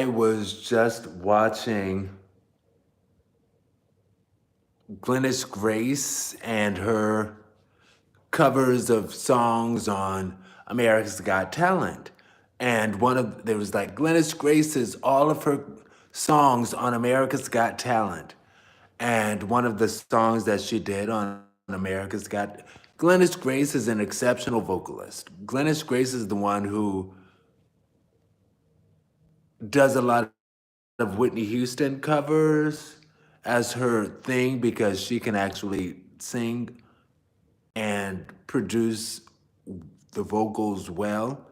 was just watching Glennis Grace and her covers of songs on America's Got Talent. And there was like Glennis Grace's, all of her songs on America's Got Talent. And one of the songs that she did on Glennis Grace is an exceptional vocalist. Glennis Grace is the one who does a lot of Whitney Houston covers as her thing because she can actually sing and produce the vocals well.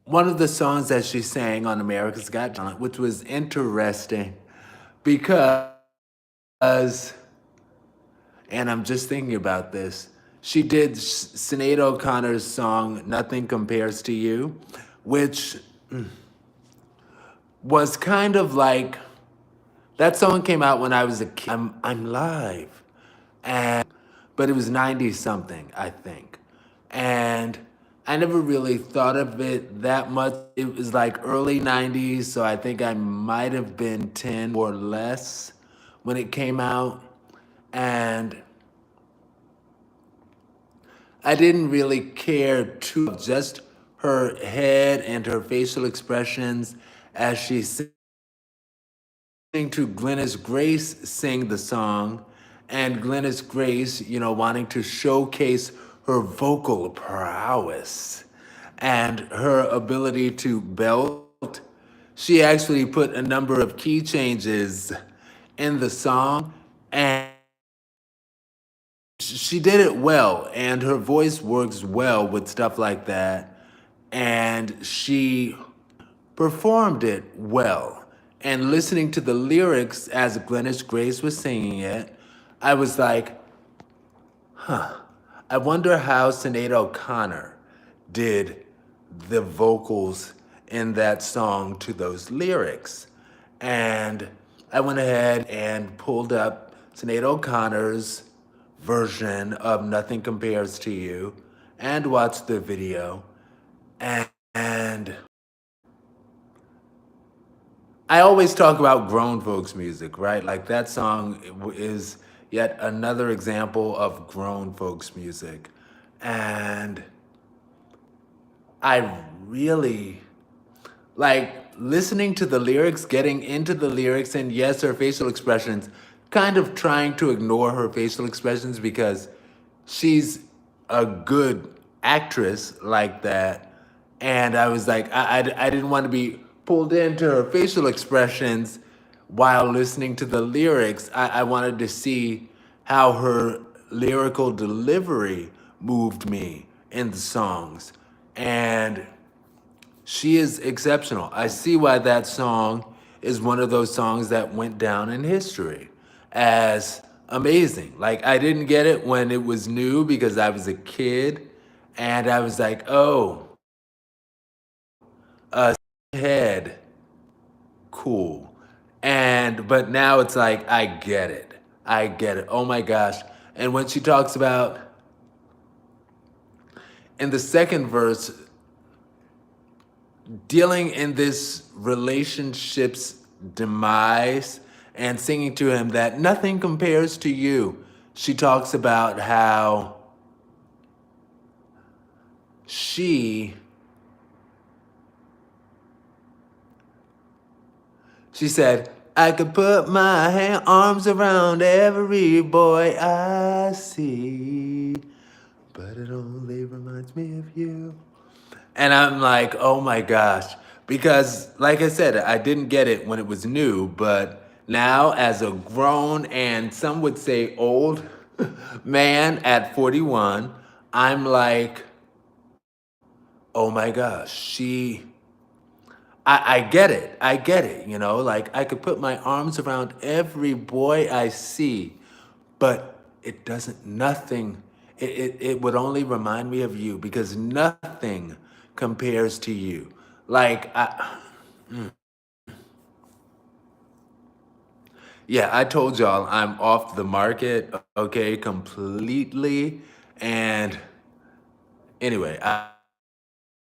One of the songs that she sang on America's Got Talent, which was interesting because, and I'm just thinking about this, she did Sinead O'Connor's song Nothing Compares to You, which was kind of like, that song came out when I was a kid. I'm live. And but it was 90 something, I think. And I never really thought of it that much. It was like early 90s, so I think I might have been 10 or less when it came out. And I didn't really care too, just her head and her facial expressions as she sang to Glennis Grace sing the song, and Glennis Grace, wanting to showcase her vocal prowess and her ability to belt. She actually put a number of key changes in the song, and she did it well, and her voice works well with stuff like that, and she performed it well. And listening to the lyrics as Glennis Grace was singing it, I was like, I wonder how Sinead O'Connor did the vocals in that song to those lyrics. And I went ahead and pulled up Sinead O'Connor's version of Nothing Compares to You and watched the video. And I always talk about grown folks music, right? Like that song is yet another example of grown folks music. And I really like listening to the lyrics, getting into the lyrics, and yes, her facial expressions, kind of trying to ignore her facial expressions because she's a good actress like that. And I was like, I didn't want to be pulled into her facial expressions while listening to the lyrics. I wanted to see how her lyrical delivery moved me in the songs. And she is exceptional. I see why that song is one of those songs that went down in history as amazing. Like, I didn't get it when it was new because I was a kid, and I was like, oh, head, cool. But now it's like, I get it. I get it. Oh my gosh. And when she talks about, in the second verse, dealing in this relationship's demise and singing to him that nothing compares to you. She talks about how she said, I could put my arms around every boy I see, but it only reminds me of you. And I'm like, oh my gosh. Because, like I said, I didn't get it when it was new, but now as a grown and some would say old man at 41, I'm like, oh my gosh, I get it. I get it, like I could put my arms around every boy I see, but it doesn't, nothing, it would only remind me of you because nothing compares to you. Like, yeah, I told y'all I'm off the market, okay, completely. And anyway,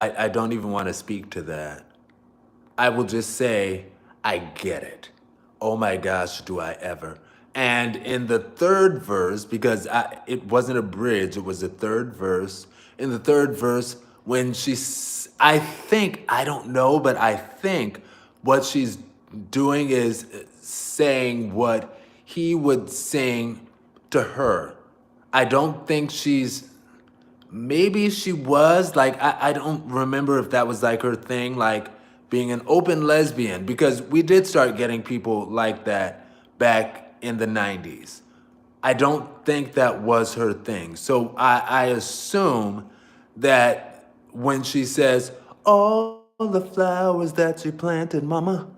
I don't even want to speak to that. I will just say, I get it. Oh my gosh, do I ever. And in the third verse, because it wasn't a bridge, it was a third verse. In the third verse, when I think, I don't know, but I think what she's doing is saying what he would sing to her. I don't think she's maybe she was like I don't remember if that was like her thing, like being an open lesbian, because we did start getting people like that back in the 90s. I don't think that was her thing. So I assume that when she says, all the flowers that you planted, mama,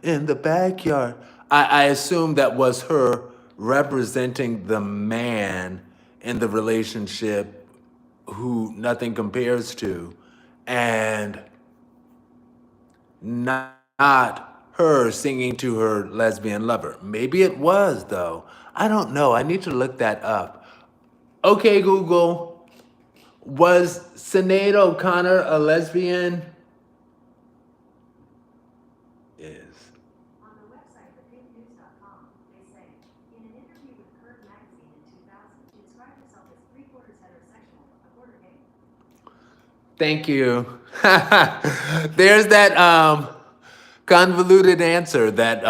in the backyard. I assume that was her representing the man in the relationship who nothing compares to, and not her singing to her lesbian lover. Maybe it was, though. I don't know. I need to look that up. Okay, Google. Was Sinead O'Connor a lesbian? Is. On the website, thepinknews.com, they say, in an interview with Curve magazine in 2000, she described herself as three-quarters heterosexual, a quarter gay. Thank you. There's that convoluted answer that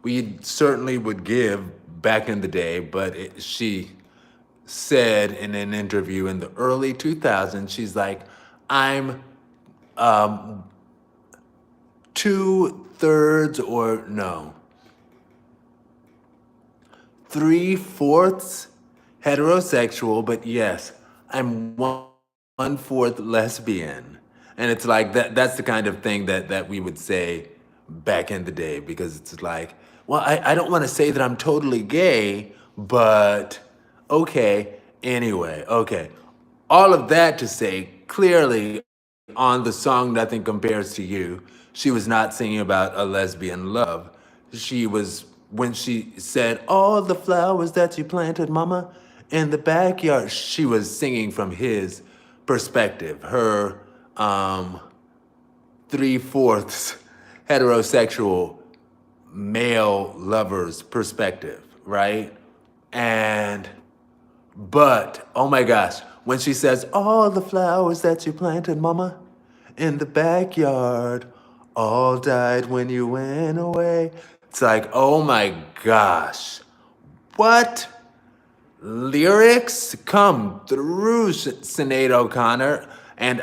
we certainly would give back in the day, but she said in an interview in the early 2000s, she's like, I'm 2/3 or no, 3/4 heterosexual, but yes, I'm 1/4 lesbian. And it's like that's the kind of thing that we would say back in the day, because it's like, well, I don't want to say that I'm totally gay, but okay, anyway, okay. All of that to say, clearly on the song Nothing Compares to You, she was not singing about a lesbian love. She was, when she said, all the flowers that you planted, mama, in the backyard, she was singing from his perspective, her 3/4 heterosexual male lover's perspective, right? And but, oh my gosh, when she says, all the flowers that you planted, mama, in the backyard, all died when you went away. It's like, oh my gosh, what lyrics come through Sinead O'Connor? And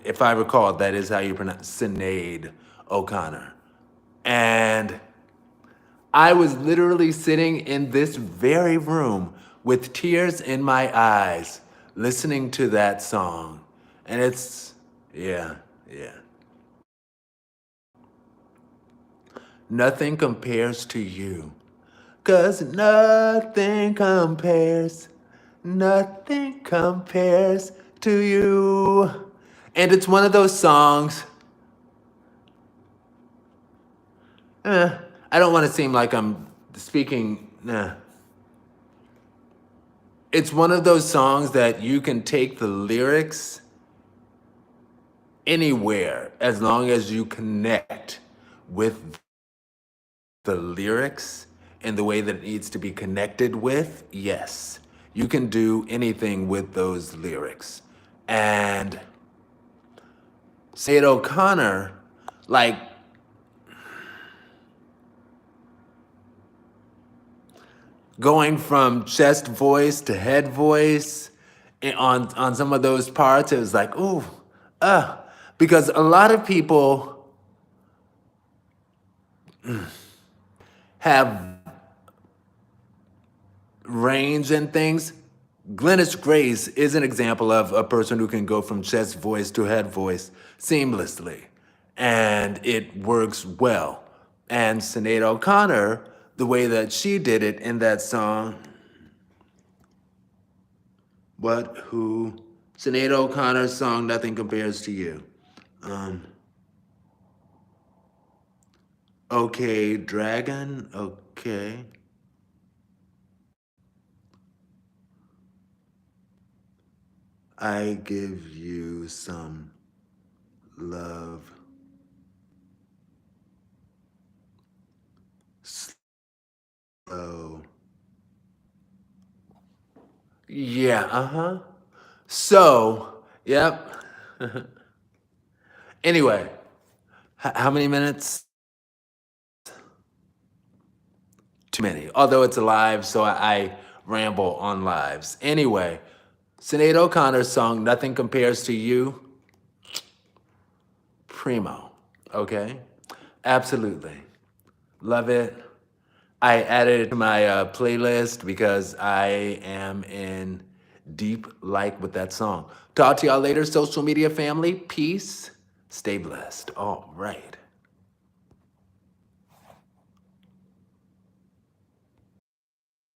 if I recall, that is how you pronounce Sinead O'Connor. And I was literally sitting in this very room with tears in my eyes, listening to that song. And it's, yeah, yeah. Nothing compares to you. 'Cause nothing compares to you. And it's one of those songs, I don't want to seem like I'm speaking, it's one of those songs that you can take the lyrics anywhere as long as you connect with the lyrics in the way that it needs to be connected with. Yes, you can do anything with those lyrics. And Sinead O'Connor, like, going from chest voice to head voice on some of those parts, it was like, ooh, because a lot of people have range and things. Glennis Grace is an example of a person who can go from chest voice to head voice seamlessly, and it works well. And Sinead O'Connor, the way that she did it in that song, what, who, Sinead O'Connor's song, Nothing Compares to You. Okay, Dragon, okay. I give you some love. Yeah, uh-huh. So, yep. Anyway, how many minutes? Too many. Although it's a live, so I ramble on lives. Anyway, Sinead O'Connor's song "Nothing Compares to You," primo. Okay, absolutely love it. I added it to my playlist because I am in deep like with that song. Talk to y'all later, social media family. Peace. Stay blessed. All right.